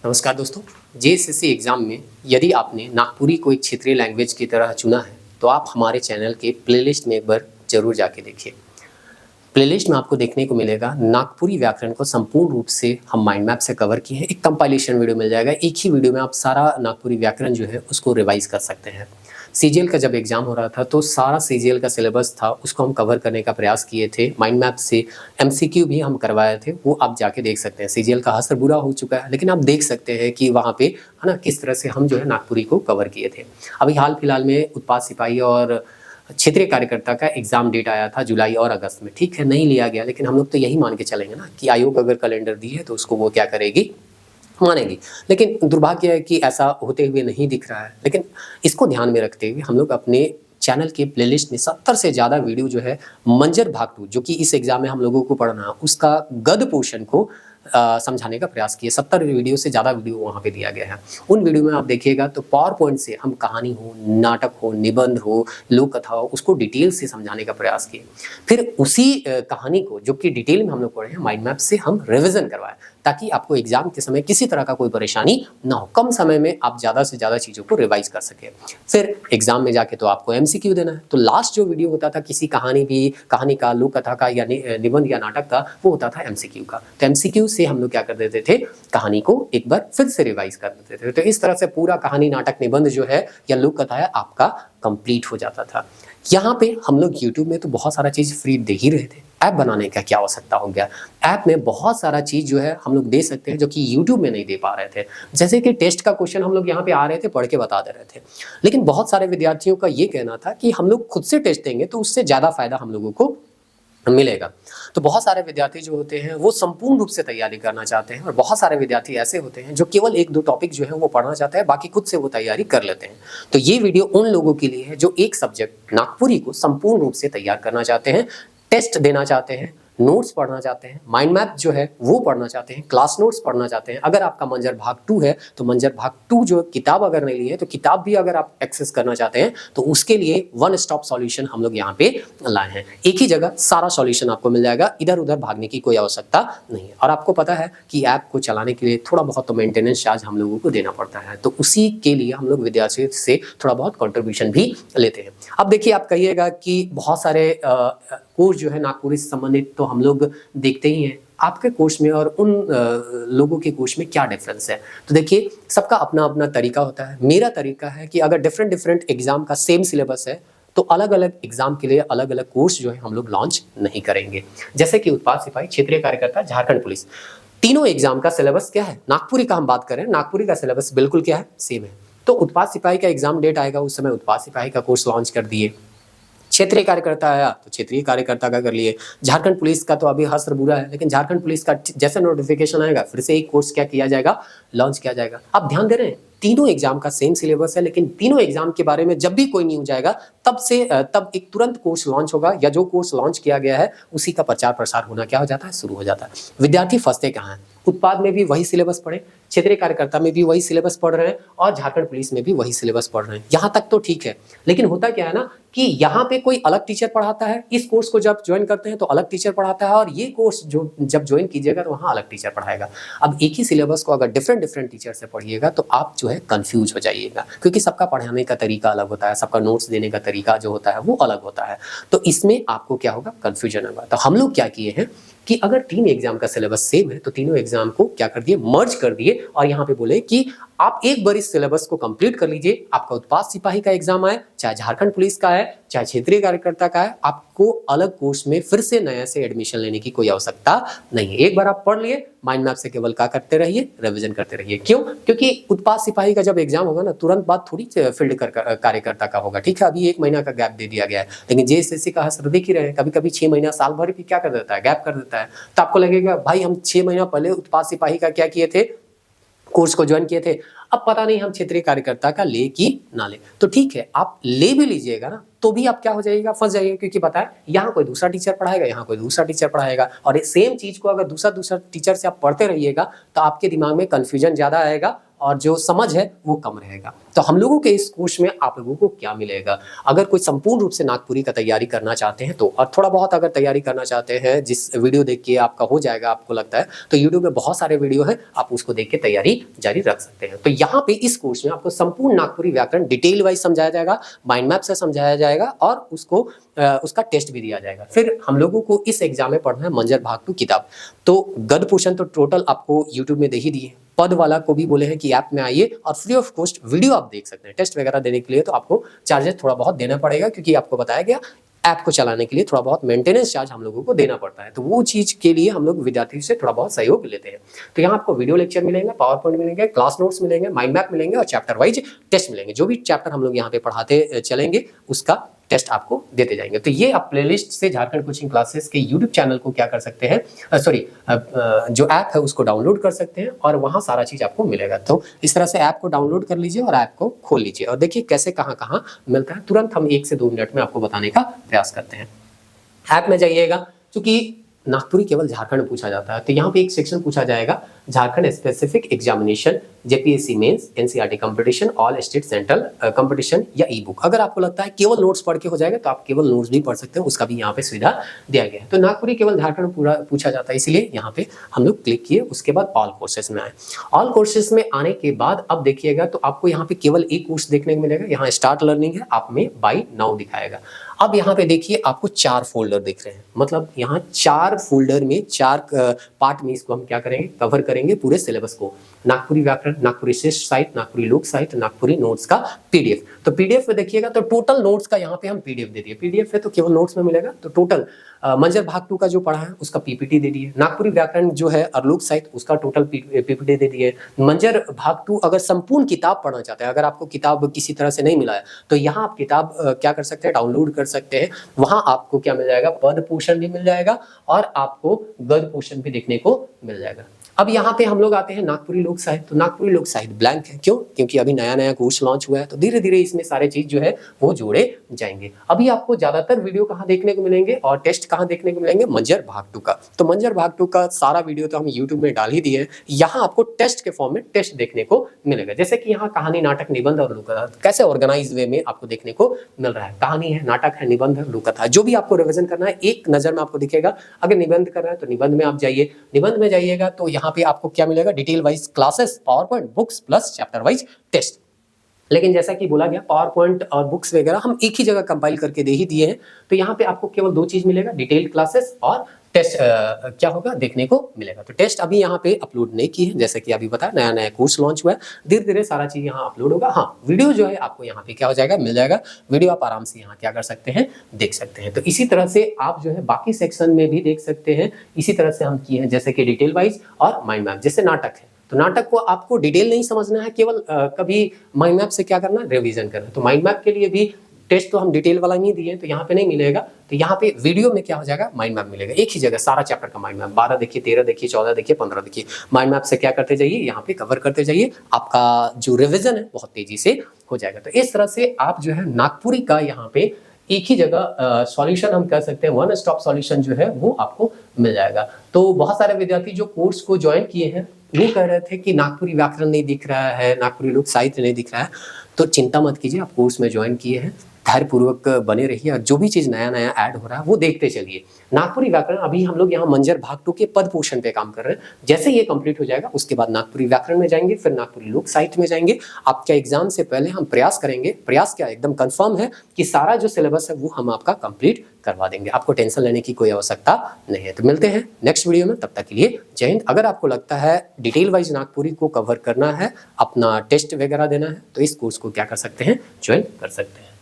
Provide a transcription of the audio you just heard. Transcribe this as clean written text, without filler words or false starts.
नमस्कार दोस्तों। JSSC exam में यदि आपने नागपुरी को एक क्षेत्रीय लैंग्वेज की तरह चुना है तो आप हमारे चैनल के प्लेलिस्ट में एक बार ज़रूर जाके देखिए। प्लेलिस्ट में आपको देखने को मिलेगा नागपुरी व्याकरण को संपूर्ण रूप से हम माइंड मैप से कवर किए हैं। एक कंपाइलेशन वीडियो मिल जाएगा, एक ही वीडियो में आप सारा नागपुरी व्याकरण जो है उसको रिवाइज़ कर सकते हैं। सीजीएल का जब एग्ज़ाम हो रहा था तो सारा सीजीएल का सिलेबस था, उसको हम कवर करने का प्रयास किए थे। माइंड मैप से एमसीक्यू भी हम करवाए थे, वो आप जाके देख सकते हैं। सीजीएल का असर बुरा हो चुका है, लेकिन आप देख सकते हैं कि वहाँ पे है ना किस तरह से हम जो है नागपुरी को कवर किए थे। अभी हाल फिलहाल में उत्पाद सिपाही और क्षेत्रीय कार्यकर्ता का एग्जाम डेट आया था जुलाई और अगस्त में। ठीक है, नहीं लिया गया, लेकिन हम लोग तो यही मान के चलेंगे ना कि आयोग अगर कैलेंडर दी है तो उसको वो क्या करेगी, मानेगी। लेकिन दुर्भाग्य है कि ऐसा होते हुए नहीं दिख रहा है। लेकिन इसको ध्यान में रखते हुए हम लोग अपने चैनल के प्लेलिस्ट में 70 से ज़्यादा वीडियो जो है मंजर भाग 2 जो कि इस एग्जाम में हम लोगों को पढ़ना है उसका गद्य पोर्शन को समझाने का प्रयास किए। 70 वीडियो से ज़्यादा वीडियो वहाँ पे दिया गया है। उन वीडियो में आप देखिएगा तो पावर पॉइंट से हम कहानी हो, नाटक हो, निबंध हो, लोक कथा हो, उसको डिटेल से समझाने का प्रयास किए। फिर उसी कहानी को जो कि डिटेल में हम लोग पढ़े हैं माइंड मैप से हम रिविजन करवाएं ताकि आपको एग्जाम के समय किसी तरह का कोई परेशानी ना हो। कम समय में आप ज़्यादा से ज़्यादा चीज़ों को रिवाइज कर सकें। फिर एग्जाम में जाके तो आपको एमसीक्यू देना है। तो लास्ट जो वीडियो होता था किसी कहानी का, लोक कथा का या निबंध या नाटक का, वो होता था एमसीक्यू का। तो एमसीक्यू से हम लोग क्या कर देते थे, कहानी को एक बार फिर से रिवाइज कर देते थे। तो इस तरह से पूरा कहानी, नाटक, निबंध जो है या लोक कथा है आपका कंप्लीट हो जाता था। यहाँ पे हम लोग यूट्यूब में तो बहुत सारा चीज़ फ्री दे ही रहे थे। ऐप बनाने का क्या आवश्यकता हो गया। ऐप में बहुत सारा चीज़ जो है हम लोग दे सकते हैं जो कि यूट्यूब में नहीं दे पा रहे थे। जैसे कि टेस्ट का क्वेश्चन हम लोग यहाँ पे आ रहे थे, पढ़ के बता दे रहे थे। लेकिन बहुत सारे विद्यार्थियों का ये कहना था कि हम लोग खुद से टेस्ट देंगे तो उससे ज़्यादा फायदा हम लोगों को मिलेगा। तो बहुत सारे विद्यार्थी जो होते हैं वो संपूर्ण रूप से तैयारी करना चाहते हैं और बहुत सारे विद्यार्थी ऐसे होते हैं जो केवल 1-2 टॉपिक जो है वो पढ़ना चाहते हैं, बाकी खुद से वो तैयारी कर लेते हैं। तो ये वीडियो उन लोगों के लिए है जो एक सब्जेक्ट नागपुरी को संपूर्ण रूप से तैयार करना चाहते हैं, टेस्ट देना चाहते हैं, नोट्स पढ़ना चाहते हैं, माइंड मैप जो है वो पढ़ना चाहते हैं, क्लास नोट्स पढ़ना चाहते हैं। अगर आपका मंजर भाग 2 है तो मंजर भाग 2 जो किताब अगर नहीं ली है तो किताब भी अगर आप एक्सेस करना चाहते हैं तो उसके लिए वन स्टॉप सॉल्यूशन हम लोग यहाँ पे लाए हैं। एक ही जगह सारा सॉल्यूशन आपको मिल जाएगा, इधर उधर भागने की कोई आवश्यकता नहीं है। और आपको पता है कि ऐप को चलाने के लिए थोड़ा बहुत तो मेंटेनेंस चार्ज हम लोगों को देना पड़ता है, तो उसी के लिए हम लोग विद्यार्थियों से थोड़ा बहुत कंट्रीब्यूशन भी लेते हैं। अब देखिए, आप कहिएगा कि बहुत सारे कोर्स जो है नागपुरी से संबंधित तो हम लोग देखते ही हैं, आपके कोर्स में और उन लोगों के कोर्स में क्या डिफरेंस है। तो देखिए, सबका अपना अपना तरीका होता है। मेरा तरीका है कि अगर डिफरेंट एग्जाम का सेम सिलेबस है तो अलग अलग एग्जाम के लिए अलग अलग कोर्स जो है हम लोग लॉन्च नहीं करेंगे। जैसे कि उत्पाद सिपाही, क्षेत्रीय कार्यकर्ता, झारखंड पुलिस, तीनों एग्जाम का सिलेबस क्या है। नागपुरी का हम बात करें, नागपुरी का सिलेबस बिल्कुल क्या है, सेम है। तो उत्पाद सिपाही का एग्जाम डेट आएगा, उस समय उत्पाद सिपाही का कोर्स लॉन्च कर दिए। क्षेत्रीय कार्यकर्ता आया तो क्षेत्रीय कार्यकर्ता का कर लिए। झारखंड पुलिस का तो अभी हस्र बुरा है, लेकिन झारखंड पुलिस का जैसे नोटिफिकेशन आएगा फिर से एक कोर्स क्या किया जाएगा, लॉन्च किया जाएगा। आप ध्यान दे रहे हैं, तीनों एग्जाम का सेम सिलेबस है, लेकिन तीनों एग्जाम के बारे में जब भी कोई न्यूज आएगा तब एक तुरंत कोर्स लॉन्च होगा, या जो कोर्स लॉन्च किया गया है उसी का प्रचार प्रसार होना क्या हो जाता है, शुरू हो जाता है। विद्यार्थी फंसते कहाँ हैं, उत्पाद में भी वही सिलेबस पढ़े, क्षेत्रीय कार्यकर्ता में भी वही सिलेबस पढ़ रहे हैं और झारखंड पुलिस में भी वही सिलेबस पढ़ रहे हैं। यहाँ तक तो ठीक है, लेकिन होता क्या है ना कि यहाँ पे कोई अलग टीचर पढ़ाता है, इस कोर्स को जब ज्वाइन करते हैं तो अलग टीचर पढ़ाता है, और ये कोर्स जो जब ज्वाइन कीजिएगा तो वहाँ अलग टीचर पढ़ाएगा। अब एक ही सिलेबस को अगर डिफरेंट टीचर से पढ़िएगा तो आप जो है कंफ्यूज हो जाइएगा, क्योंकि सबका पढ़ाने का तरीका अलग होता है, सबका नोट्स देने का तरीका जो होता है वो अलग होता है। तो इसमें आपको क्या होगा, कंफ्यूजन होगा। तो हम लोग क्या किए हैं कि अगर 3 एग्जाम का सिलेबस सेम है तो तीनों एग्जाम को क्या कर दिए, मर्ज कर दिए, और यहाँ पे बोले कि आप एक बार इस सिलेबस को कंप्लीट कर लीजिए। आपका उत्पाद सिपाही का एग्जाम आए, चाहे झारखंड पुलिस का है, चाहे क्षेत्रीय कार्यकर्ता का है, आपको अलग कोर्स में फिर से नया से एडमिशन लेने की कोई आवश्यकता नहीं है। एक बार आप पढ़ लिए, माइंड मैप से केवल क्या करते रहिए, रिवीजन करते रहिए। क्यों? क्योंकि उत्पाद सिपाही का जब एग्जाम होगा ना, तुरंत बाद थोड़ी फील्ड कार्यकर्ता का होगा। ठीक है, अभी 1 महीना का गैप दे दिया गया है, लेकिन जेएसएससी का असर देख ही रहे हैं, कभी कभी 6 महीना, साल भर भी क्या कर देता है, गैप कर देता है। तो आपको लगेगा भाई हम 6 महीना पहले उत्पाद सिपाही का क्या किए थे, कोर्स को ज्वाइन किए थे, अब पता नहीं हम क्षेत्रीय कार्यकर्ता का ले कि ना ले। तो ठीक है, आप ले भी लीजिएगा ना तो भी आप क्या हो जाइएगा, फंस जाइएगा, क्योंकि पता है यहाँ कोई दूसरा टीचर पढ़ाएगा, यहाँ कोई दूसरा टीचर पढ़ाएगा, और सेम चीज को अगर दूसरा टीचर से आप पढ़ते रहिएगा तो आपके दिमाग में कंफ्यूजन ज्यादा आएगा और जो समझ है वो कम रहेगा। तो हम लोगों के इस कोर्स में आप लोगों को क्या मिलेगा, अगर कोई संपूर्ण रूप से नागपुरी का तैयारी करना चाहते हैं तो, और थोड़ा बहुत अगर तैयारी करना चाहते हैं जिस वीडियो देख के आपका हो जाएगा आपको लगता है, तो यूट्यूब में बहुत सारे वीडियो है, आप उसको देख के तैयारी जारी रख सकते हैं। तो यहाँ पे इस कोर्स में आपको संपूर्ण नागपुरी व्याकरण डिटेल वाइज समझाया जाएगा, माइंड मैप से समझाया जाएगा और उसका टेस्ट भी दिया जाएगा। फिर हम लोगों को इस एग्जाम में पढ़ना है मंजर भाग 2 किताब। तो गद्य पोर्शन तो टोटल आपको यूट्यूब में दे ही दिए, पद वाला को भी बोले हैं कि ऐप में आइए और फ्री ऑफ कॉस्ट वीडियो आप देख सकते हैं। टेस्ट वगैरह देने के लिए तो आपको चार्जेस थोड़ा बहुत देना पड़ेगा, क्योंकि आपको बताया गया ऐप को चलाने के लिए थोड़ा बहुत मेंटेनेंस चार्ज हम लोगों को देना पड़ता है, तो वो चीज के लिए हम लोग विद्यार्थियों से थोड़ा बहुत सहयोग लेते हैं। तो यहाँ आपको वीडियो लेक्चर मिलेंगे, पावर पॉइंट मिलेंगे, क्लास नोट्स मिलेंगे, माइंड मैप मिलेंगे और चैप्टर वाइज टेस्ट मिलेंगे। जो भी चैप्टर हम लोग यहाँ पे पढ़ाते चलेंगे उसका टेस्ट आपको देते जाएंगे। तो ये आप प्लेलिस्ट से झारखंड कोचिंग क्लासेस के यूट्यूब चैनल को क्या कर सकते हैं, जो ऐप है उसको डाउनलोड कर सकते हैं और वहाँ सारा चीज आपको मिलेगा। तो इस तरह से ऐप को डाउनलोड कर लीजिए और ऐप को खोल लीजिए और देखिए कैसे कहाँ कहाँ मिलता है। तुरंत हम 1 से 2 मिनट में आपको बताने का प्रयास करते हैं। ऐप में जाइएगा, क्योंकि नागपुरी केवल झारखंड में पूछा जाता है, तो यहाँ पे एक सेक्शन पूछा जाएगा Jharkhand specific examination, JPSC mains, NCERT competition, all state central competition या ई बुक। अगर आपको लगता है केवल नोट्स पढ़ के हो जाएगा तो आप केवल नोट्स भी पढ़ सकते हैं, उसका भी यहाँ पे सुविधा दिया गया है। तो नागपुरी केवल झारखंड में पूरा पूछा जाता है, इसलिए यहाँ पे हम लोग क्लिक किए। उसके बाद ऑल कोर्सेज में आए। ऑल कोर्सेज में आने के बाद अब देखिएगा तो आपको यहाँ पे केवल एक कोर्स देखने को मिलेगा। यहाँ स्टार्ट लर्निंग है, आप में बाय नाउ दिखाएगा। अब यहाँ पे देखिए आपको 4 फोल्डर दिख रहे हैं, मतलब यहाँ 4 फोल्डर में 4 पार्ट में इसको हम क्या करेंगे, कवर करेंगे पूरे सिलेबस को। नागपुरी व्याकरण, नागपुरी शिष्ट साहित्य, नागपुरी लोक साहित्य, नागपुरी नोट्स का पीडीएफ। तो पीडीएफ में देखिएगा तो टोटल नोट्स का यहाँ पे हम पीडीएफ दे दिए। पीडीएफ है तो केवल नोट्स में मिलेगा, तो टोटल मंजर भाग 2 का जो पढ़ा है उसका पीपीटी दे दिए। नागपुरी व्याकरण जो है और लोक साहित्य उसका टोटल पीपीटी दे दिए। मंजर भाग 2 अगर संपूर्ण किताब पढ़ना चाहते हैं, अगर आपको किताब किसी तरह से नहीं मिला है तो यहाँ आप किताब क्या कर सकते हैं, डाउनलोड कर सकते हैं। वहां आपको क्या मिल जाएगा, पद पोर्शन भी मिल जाएगा और आपको गद्य पोर्शन भी देखने को मिल जाएगा। अब यहाँ पे हम लोग आते हैं नागपुरी लोक साहित्य। तो नागपुरी लोक साहित्य ब्लैंक है, क्यों? क्योंकि अभी नया नया कोर्स लॉन्च हुआ है, तो धीरे धीरे इसमें सारे चीज जो है वो जोड़े जाएंगे। अभी आपको ज्यादातर वीडियो कहाँ देखने को मिलेंगे और टेस्ट कहाँ देखने को मिलेंगे, मंजर भाग 2 का। तो मंजर भाग 2 का सारा वीडियो तो हम यूट्यूब में डाल ही दिए हैं। यहाँ आपको टेस्ट के फॉर्म में टेस्ट देखने को मिलेगा, जैसे कि यहाँ कहानी, नाटक, निबंध और लोककथा कैसे ऑर्गेनाइज वे में आपको देखने को मिल रहा है। कहानी है, नाटक है, निबंध है, लोककथा, जो भी आपको रिविजन करना है एक नजर में आपको दिखेगा। अगर निबंध करना है तो निबंध में आप जाइए, निबंध में जाइएगा तो यहाँ पे आपको क्या मिलेगा, detail wise classes, power point, books plus chapter wise test. लेकिन जैसा कि बोला गया पावर पॉइंट और बुक्स वगैरह हम एक ही जगह कंपाइल करके दे ही दिए हैं, तो यहाँ पे आपको केवल 2 चीज मिलेगा, डिटेल क्लासेस और टेस्ट क्या होगा देखने को मिलेगा। तो टेस्ट अभी यहाँ पे अपलोड नहीं की है, जैसे कि अभी बताया नया नया कोर्स लॉन्च हुआ है, धीरे धीरे सारा चीज यहाँ अपलोड होगा। हाँ, वीडियो जो है आपको यहाँ पे क्या हो जाएगा, मिल जाएगा। वीडियो आप आराम से यहाँ क्या कर सकते हैं, देख सकते हैं। तो इसी तरह से आप जो है बाकी सेक्शन में भी देख सकते हैं। इसी तरह से हम किए हैं, जैसे कि डिटेल वाइज और माइंड मैप। जैसे नाटक है तो नाटक को आपको डिटेल नहीं समझना है, केवल कभी माइंड मैप से क्या करना है, रिवीजन करना है। तो माइंड मैप के लिए भी टेस्ट तो हम डिटेल वाला नहीं दिए, तो यहाँ पे नहीं मिलेगा। तो यहाँ पे वीडियो में क्या हो जाएगा, माइंड मैप मिलेगा एक ही जगह, सारा चैप्टर का माइंड मैप। 12 देखिए, 13 देखिए, 14 देखिए, 15 देखिए। माइंड मैप से क्या करते जाइए, यहाँ पे कवर करते जाइए, आपका जो रिविजन है बहुत तेजी से हो जाएगा। तो इस तरह से आप जो है नागपुरी का यहाँ पे एक ही जगह सॉल्यूशन हम कह सकते हैं, वन स्टॉप सॉल्यूशन जो है वो आपको मिल जाएगा। तो बहुत सारे विद्यार्थी जो कोर्स को ज्वाइन किए हैं वो कह रहे थे कि नागपुरी व्याकरण नहीं दिख रहा है, नागपुरी लोक साहित्य नहीं दिख रहा है। तो चिंता मत कीजिए, आप कोर्स में ज्वाइन किए हैं, धैर्यपूर्वक बने रहिए और जो भी चीज नया नया ऐड हो रहा है वो देखते चलिए। नागपुरी व्याकरण अभी हम लोग यहाँ मंजर भाग 2 के पद पोर्शन पे काम कर रहे हैं। जैसे ये कंप्लीट हो जाएगा उसके बाद नागपुरी व्याकरण में जाएंगे, फिर नागपुरी लोक साहित्य में जाएंगे। आपके एग्जाम से पहले हम प्रयास करेंगे, प्रयास क्या एकदम कंफर्म है कि सारा जो सिलेबस है वो हम आपका कंप्लीट करवा देंगे। आपको टेंशन लेने की कोई आवश्यकता नहीं है। तो मिलते हैं नेक्स्ट वीडियो में, तब तक के लिए जय हिंद। अगर आपको लगता है डिटेल वाइज नागपुरी को कवर करना है, अपना टेस्ट वगैरह देना है, तो इस कोर्स को क्या कर सकते हैं, ज्वाइन कर सकते हैं।